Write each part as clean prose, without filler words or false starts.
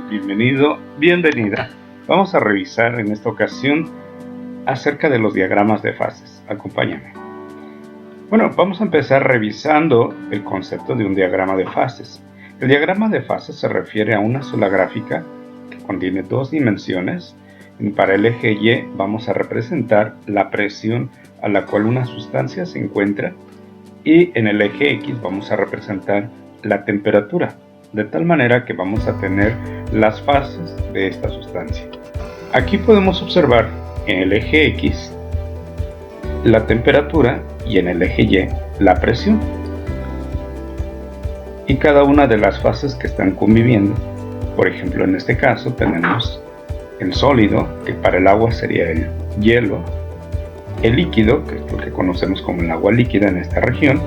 Bienvenido, bienvenida. Vamos a revisar en esta ocasión acerca de los diagramas de fases. Acompáñame. Bueno, vamos a empezar revisando el concepto de un diagrama de fases. El diagrama de fases se refiere a una sola gráfica que contiene dos dimensiones. Para el eje Y vamos a representar la presión a la cual una sustancia se encuentra y en el eje X vamos a representar la temperatura, de tal manera que vamos a tener las fases de esta sustancia. Aquí podemos observar en el eje X la temperatura y en el eje Y la presión. Y cada una de las fases que están conviviendo, por ejemplo en este caso tenemos el sólido, que para el agua sería el hielo, el líquido, que es lo que conocemos como el agua líquida en esta región,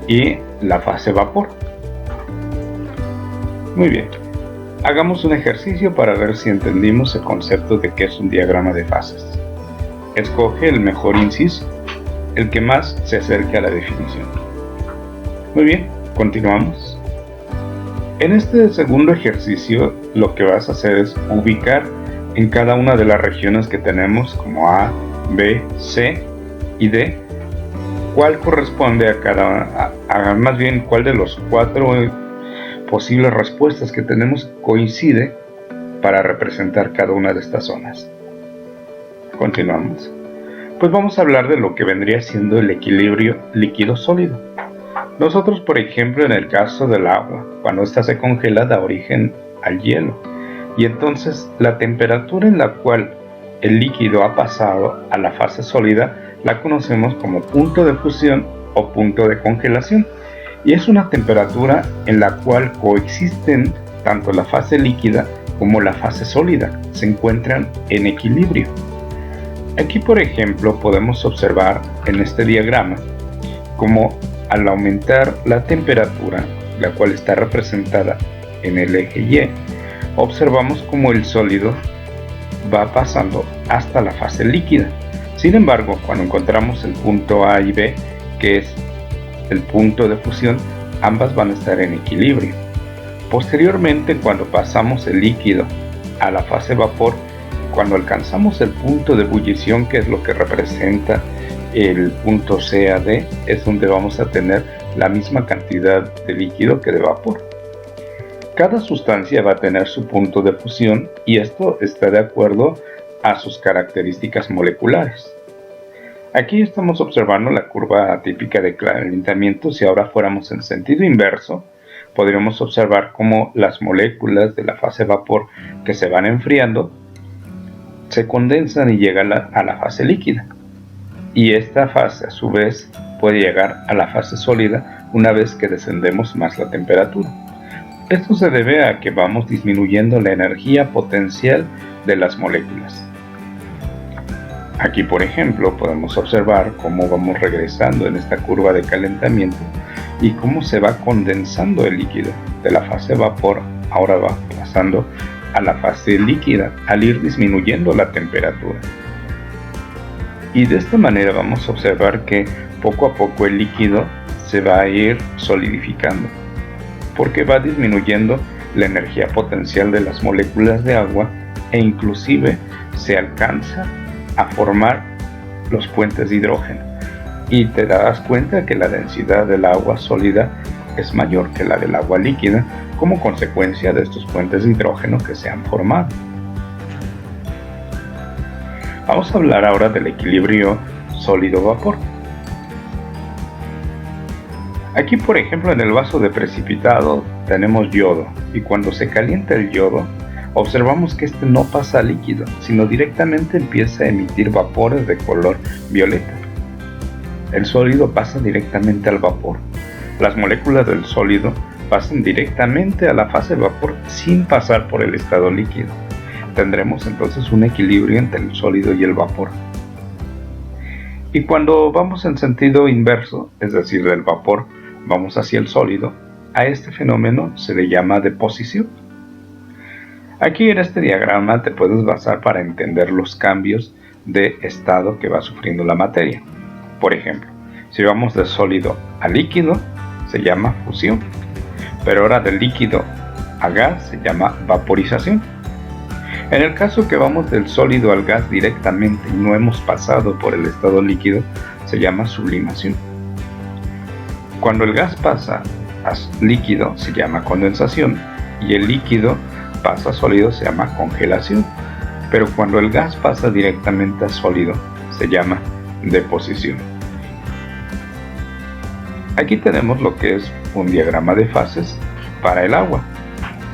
y la fase vapor. Muy bien, hagamos un ejercicio para ver si entendimos el concepto de qué es un diagrama de fases. Escoge el mejor inciso, el que más se acerque a la definición. Muy bien, continuamos. En este segundo ejercicio lo que vas a hacer es ubicar en cada una de las regiones que tenemos como A, B, C y D cuál corresponde a más bien cuál de los cuatro posibles respuestas que tenemos coincide para representar cada una de estas zonas. Continuamos. Pues vamos a hablar de lo que vendría siendo el equilibrio líquido-sólido. Nosotros, por ejemplo, en el caso del agua, cuando ésta se congela da origen al hielo, y entonces la temperatura en la cual el líquido ha pasado a la fase sólida la conocemos como punto de fusión o punto de congelación, y es una temperatura en la cual coexisten tanto la fase líquida como la fase sólida, se encuentran en equilibrio. Aquí, por ejemplo, podemos observar en este diagrama como al aumentar la temperatura, la cual está representada en el eje Y, observamos como el sólido va pasando hasta la fase líquida. Sin embargo, cuando encontramos el punto A y B, que es el punto de fusión, ambas van a estar en equilibrio. Posteriormente, cuando pasamos el líquido a la fase vapor, cuando alcanzamos el punto de ebullición, que es lo que representa el punto C a D, es donde vamos a tener la misma cantidad de líquido que de vapor. Cada sustancia va a tener su punto de fusión y esto está de acuerdo a sus características moleculares. Aquí estamos observando la curva típica de calentamiento. Si ahora fuéramos en sentido inverso, podríamos observar cómo las moléculas de la fase vapor que se van enfriando se condensan y llegan a la fase líquida. Y esta fase a su vez puede llegar a la fase sólida una vez que descendemos más la temperatura. Esto se debe a que vamos disminuyendo la energía potencial de las moléculas. Aquí, por ejemplo, podemos observar cómo vamos regresando en esta curva de calentamiento y cómo se va condensando el líquido de la fase vapor, ahora va pasando a la fase líquida al ir disminuyendo la temperatura. Y de esta manera vamos a observar que poco a poco el líquido se va a ir solidificando, porque va disminuyendo la energía potencial de las moléculas de agua e inclusive se alcanza a formar los puentes de hidrógeno. Y te darás cuenta que la densidad del agua sólida es mayor que la del agua líquida como consecuencia de estos puentes de hidrógeno que se han formado. Vamos a hablar ahora del equilibrio sólido-vapor. Aquí, por ejemplo, en el vaso de precipitado tenemos yodo, y cuando se calienta el yodo, observamos que este no pasa a líquido, sino directamente empieza a emitir vapores de color violeta. El sólido pasa directamente al vapor. Las moléculas del sólido pasan directamente a la fase vapor sin pasar por el estado líquido. Tendremos entonces un equilibrio entre el sólido y el vapor. Y cuando vamos en sentido inverso, es decir, del vapor vamos hacia el sólido, a este fenómeno se le llama deposición. Aquí en este diagrama te puedes basar para entender los cambios de estado que va sufriendo la materia. Por ejemplo, si vamos de sólido a líquido, se llama fusión. Pero ahora del líquido a gas se llama vaporización. En el caso que vamos del sólido al gas directamente y no hemos pasado por el estado líquido, se llama sublimación. Cuando el gas pasa a líquido se llama condensación y el líquido pasa a sólido se llama congelación. Pero cuando el gas pasa directamente a sólido se llama deposición. Aquí tenemos lo que es un diagrama de fases para el agua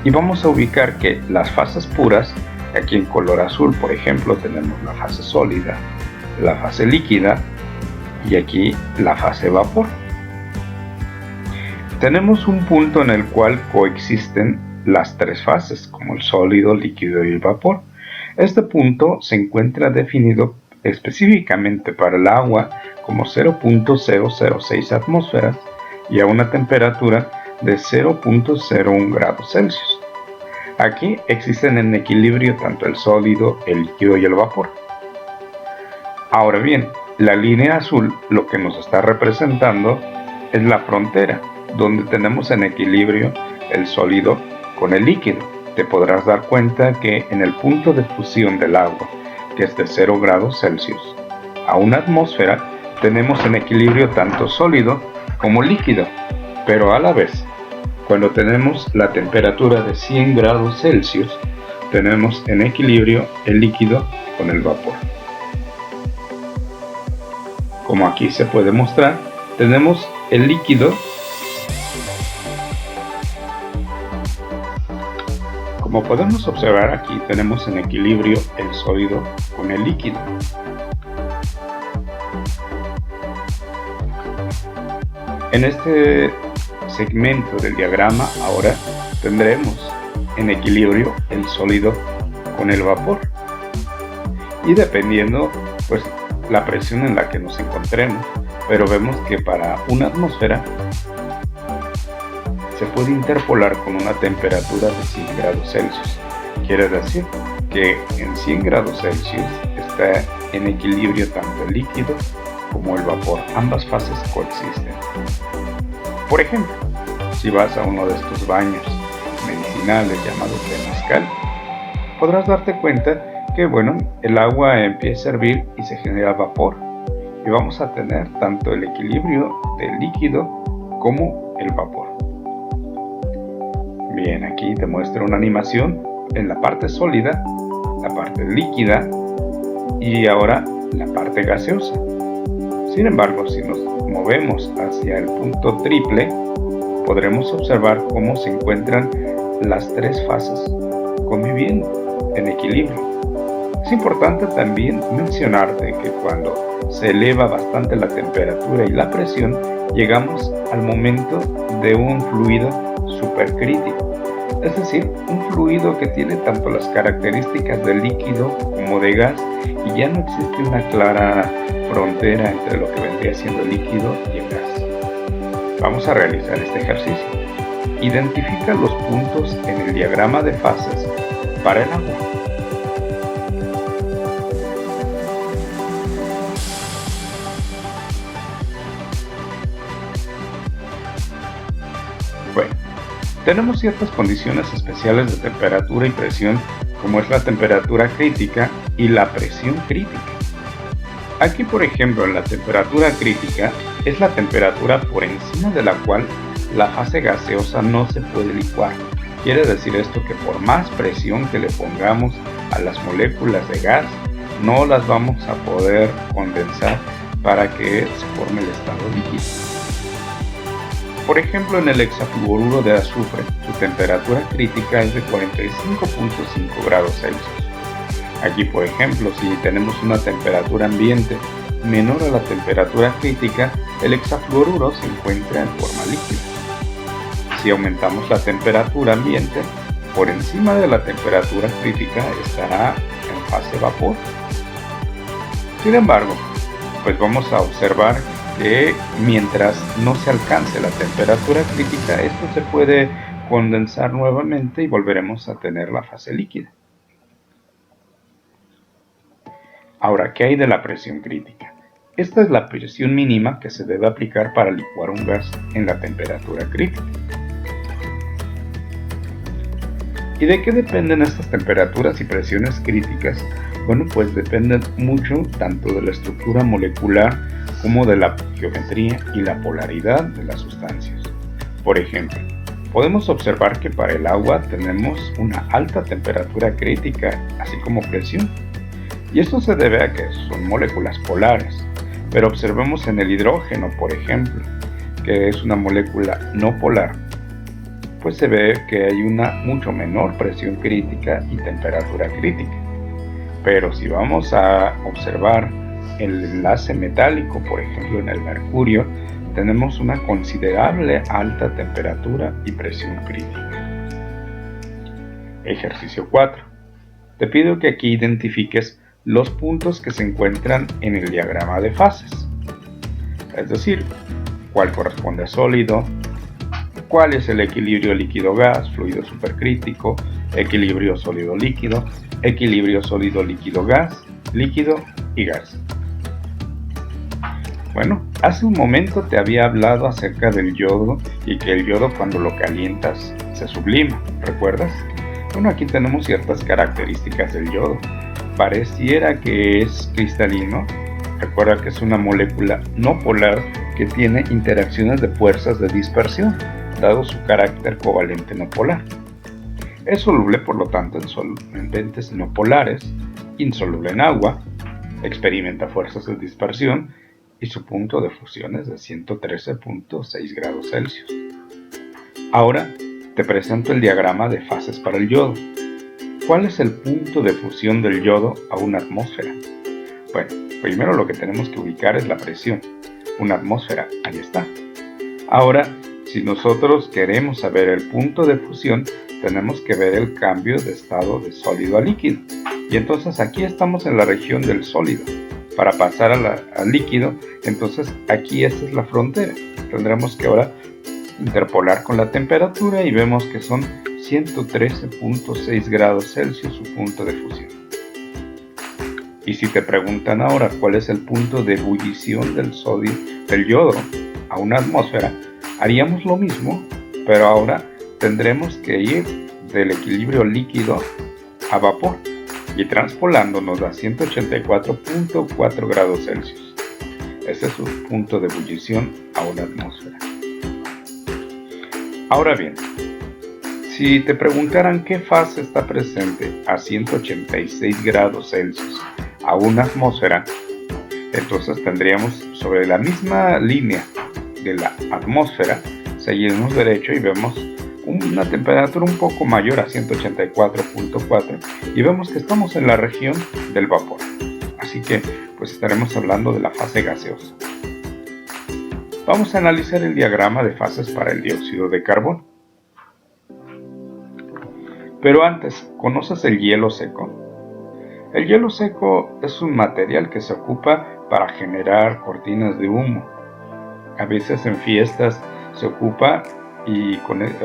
y vamos a ubicar que las fases puras, aquí en color azul por ejemplo tenemos la fase sólida, la fase líquida y aquí la fase vapor. Tenemos un punto en el cual coexisten las tres fases como el sólido, líquido y el vapor. Este punto se encuentra definido específicamente para el agua como 0.006 atmósferas y a una temperatura de 0.01 grados Celsius. Aquí existen en equilibrio tanto el sólido, el líquido y el vapor. Ahora bien, la línea azul lo que nos está representando es la frontera, donde tenemos en equilibrio el sólido con el líquido. Te podrás dar cuenta que en el punto de fusión del agua, que es de 0 grados Celsius, a una atmósfera, tenemos en equilibrio tanto sólido como líquido, pero a la vez, cuando tenemos la temperatura de 100 grados Celsius, tenemos en equilibrio el líquido con el vapor. Como aquí se puede mostrar, tenemos el líquido. Como podemos observar aquí tenemos en equilibrio el sólido con el líquido. En este segmento del diagrama ahora tendremos en equilibrio el sólido con el vapor. Y dependiendo pues la presión en la que nos encontremos, pero vemos que para una atmósfera se puede interpolar con una temperatura de 100 grados Celsius. Quiere decir que en 100 grados Celsius está en equilibrio tanto el líquido como el vapor. Ambas fases coexisten. Por ejemplo, si vas a uno de estos baños medicinales llamados temazcal, podrás darte cuenta que el agua empieza a hervir y se genera vapor. Y vamos a tener tanto el equilibrio del líquido como el vapor. Bien, aquí te muestro una animación en la parte sólida, la parte líquida y ahora la parte gaseosa. Sin embargo, si nos movemos hacia el punto triple, podremos observar cómo se encuentran las tres fases conviviendo en equilibrio. Es importante también mencionarte que cuando se eleva bastante la temperatura y la presión, llegamos al momento de un fluido supercrítico, es decir, un fluido que tiene tanto las características de líquido como de gas y ya no existe una clara frontera entre lo que vendría siendo el líquido y el gas. Vamos a realizar este ejercicio. Identifica los puntos en el diagrama de fases para el agua. Bueno, tenemos ciertas condiciones especiales de temperatura y presión, como es la temperatura crítica y la presión crítica. Aquí, por ejemplo, la temperatura crítica es la temperatura por encima de la cual la fase gaseosa no se puede licuar. Quiere decir esto que por más presión que le pongamos a las moléculas de gas, no las vamos a poder condensar para que se forme el estado líquido. Por ejemplo, en el hexafluoruro de azufre, su temperatura crítica es de 45.5 grados Celsius. Aquí, por ejemplo, si tenemos una temperatura ambiente menor a la temperatura crítica, el hexafluoruro se encuentra en forma líquida. Si aumentamos la temperatura ambiente, por encima de la temperatura crítica estará en fase vapor. Sin embargo, pues vamos a observar que mientras no se alcance la temperatura crítica, esto se puede condensar nuevamente y volveremos a tener la fase líquida. Ahora, ¿qué hay de la presión crítica? Esta es la presión mínima que se debe aplicar para licuar un gas en la temperatura crítica. ¿Y de qué dependen estas temperaturas y presiones críticas? Bueno, pues dependen mucho tanto de la estructura molecular como de la geometría y la polaridad de las sustancias. Por ejemplo, podemos observar que para el agua tenemos una alta temperatura crítica, así como presión. Y esto se debe a que son moléculas polares. Pero observemos en el hidrógeno, por ejemplo, que es una molécula no polar, pues se ve que hay una mucho menor presión crítica y temperatura crítica. Pero si vamos a observar el enlace metálico, por ejemplo en el mercurio, tenemos una considerable alta temperatura y presión crítica. Ejercicio 4. Te pido que aquí identifiques los puntos que se encuentran en el diagrama de fases. Es decir, cuál corresponde a sólido, cuál es el equilibrio líquido-gas, fluido supercrítico, equilibrio sólido-líquido, equilibrio sólido-líquido-gas, líquido y gas. Bueno, hace un momento te había hablado acerca del yodo y que el yodo cuando lo calientas se sublima, ¿recuerdas? Bueno, aquí tenemos ciertas características del yodo. Pareciera que es cristalino. Recuerda que es una molécula no polar que tiene interacciones de fuerzas de dispersión, dado su carácter covalente no polar. Es soluble, por lo tanto, en solventes no polares, insoluble en agua, experimenta fuerzas de dispersión y su punto de fusión es de 113.6 grados Celsius. Ahora te presento el diagrama de fases para el yodo. ¿Cuál es el punto de fusión del yodo a una atmósfera? Bueno, primero lo que tenemos que ubicar es la presión. Una atmósfera, ahí está. Ahora, si nosotros queremos saber el punto de fusión, tenemos que ver el cambio de estado de sólido a líquido. Y entonces aquí estamos en la región del sólido. Para pasar al líquido, entonces aquí esta es la frontera. Tendremos que ahora interpolar con la temperatura y vemos que son 113.6 grados Celsius su punto de fusión. Y si te preguntan ahora cuál es el punto de ebullición del yodo a una atmósfera, haríamos lo mismo, pero ahora tendremos que ir del equilibrio líquido a vapor y transpolándonos a 184.4 grados Celsius. Ese es su punto de ebullición a una atmósfera. Ahora bien, si te preguntaran qué fase está presente a 186 grados Celsius a una atmósfera, entonces tendríamos sobre la misma línea de la atmósfera, seguimos derecho y vemos una temperatura un poco mayor a 184.4 y vemos que estamos en la región del vapor. Así que pues estaremos hablando de la fase gaseosa. Vamos a analizar el diagrama de fases para el dióxido de carbono. Pero antes, ¿conoces el hielo seco? El hielo seco es un material que se ocupa para generar cortinas de humo. A veces en fiestas se ocupa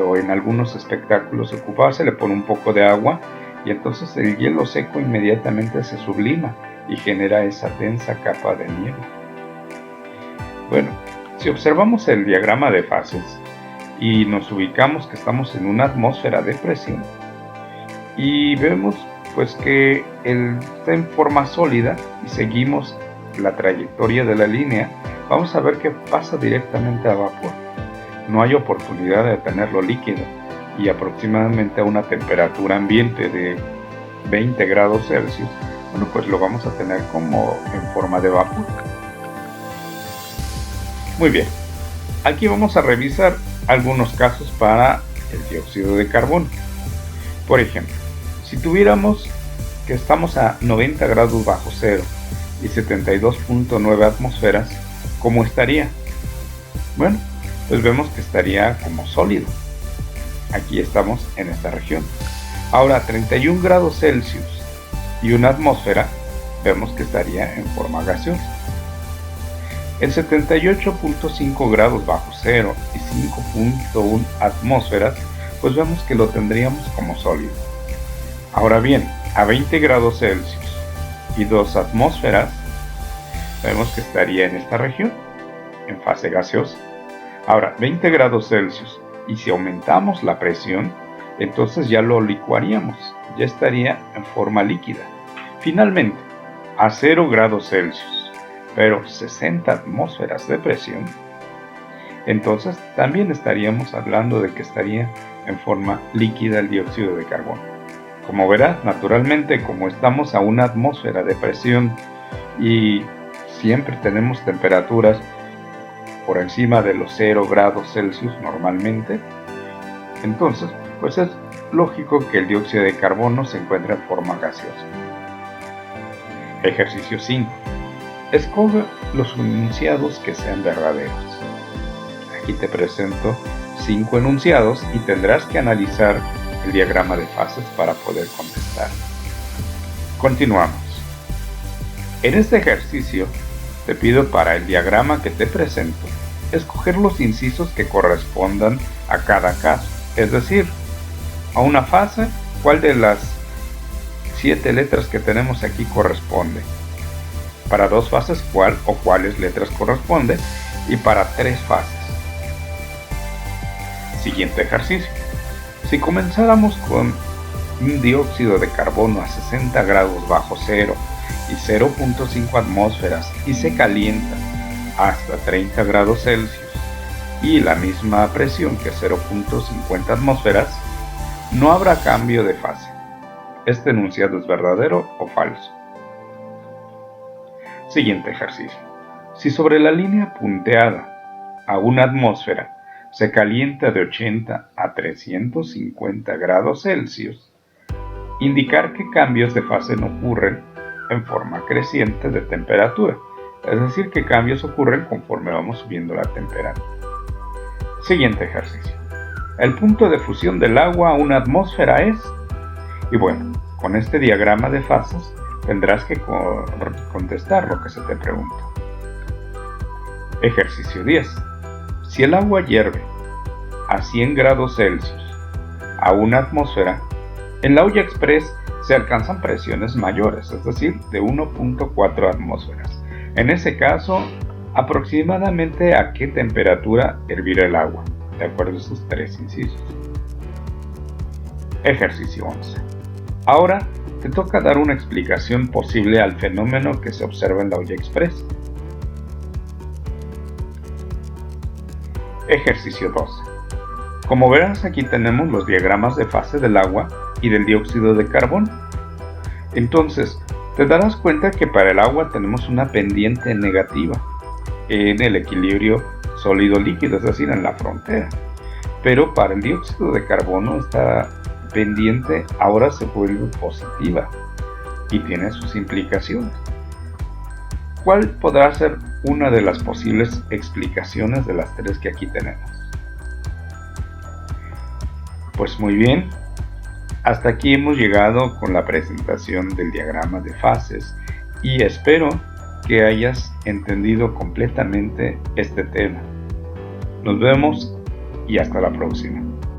o en algunos espectáculos se ocupa, se le pone un poco de agua y entonces el hielo seco inmediatamente se sublima y genera esa densa capa de nieve. Bueno, si observamos el diagrama de fases y nos ubicamos que estamos en una atmósfera de presión y vemos pues que está en forma sólida y seguimos la trayectoria de la línea, vamos a ver que pasa directamente a vapor. No hay oportunidad de tenerlo líquido y aproximadamente a una temperatura ambiente de 20 grados Celsius, bueno, pues lo vamos a tener como en forma de vapor. Muy bien, aquí vamos a revisar algunos casos para el dióxido de carbono. Por ejemplo, si tuviéramos que estamos a 90 grados bajo cero y 72.9 atmósferas, ¿cómo estaría? Bueno, pues vemos que estaría como sólido. Aquí estamos en esta región. Ahora, 31 grados Celsius y una atmósfera, vemos que estaría en forma gaseosa. En 78.5 grados bajo cero y 5.1 atmósferas, pues vemos que lo tendríamos como sólido. Ahora bien, a 20 grados Celsius y 2 atmósferas, vemos que estaría en esta región, en fase gaseosa. Ahora, 20 grados Celsius y si aumentamos la presión, entonces ya lo licuaríamos, ya estaría en forma líquida. Finalmente, a 0 grados Celsius, pero 60 atmósferas de presión, entonces también estaríamos hablando de que estaría en forma líquida el dióxido de carbono. Como verás, naturalmente, como estamos a una atmósfera de presión y siempre tenemos temperaturas por encima de los 0 grados Celsius normalmente, entonces pues es lógico que el dióxido de carbono se encuentre en forma gaseosa. Ejercicio 5. Escoge los enunciados que sean verdaderos. Aquí te presento 5 enunciados y tendrás que analizar el diagrama de fases para poder contestar. Continuamos. En este ejercicio te pido para el diagrama que te presento escoger los incisos que correspondan a cada caso, es decir, a una fase, cuál de las 7 letras que tenemos aquí corresponde. Para 2 fases, cuál o cuáles letras corresponden, y para 3 fases. Siguiente ejercicio. Si comenzáramos con un dióxido de carbono a 60 grados bajo cero y 0.5 atmósferas y se calienta hasta 30 grados Celsius y la misma presión que 0.50 atmósferas, no habrá cambio de fase. ¿Este enunciado es verdadero o falso? Siguiente ejercicio. Si sobre la línea punteada a una atmósfera se calienta de 80 a 350 grados Celsius, indicar que cambios de fase no ocurren en forma creciente de temperatura, es decir, que cambios ocurren conforme vamos subiendo la temperatura. Siguiente ejercicio. El punto de fusión del agua a una atmósfera es... Y bueno, con este diagrama de fases tendrás que contestar lo que se te pregunta. Ejercicio 10. Si el agua hierve a 100 grados Celsius a una atmósfera, en la olla express se alcanzan presiones mayores, es decir, de 1.4 atmósferas. En ese caso, aproximadamente a qué temperatura hervirá el agua, de acuerdo a estos 3 incisos. Ejercicio 11. Ahora te toca dar una explicación posible al fenómeno que se observa en la olla express. Ejercicio 12. Como verás, aquí tenemos los diagramas de fase del agua y del dióxido de carbono. Entonces, te darás cuenta que para el agua tenemos una pendiente negativa en el equilibrio sólido-líquido, es decir, en la frontera. Pero para el dióxido de carbono esta pendiente ahora se vuelve positiva y tiene sus implicaciones. ¿Cuál podrá ser una de las posibles explicaciones de las 3 que aquí tenemos? Pues muy bien, hasta aquí hemos llegado con la presentación del diagrama de fases y espero que hayas entendido completamente este tema. Nos vemos y hasta la próxima.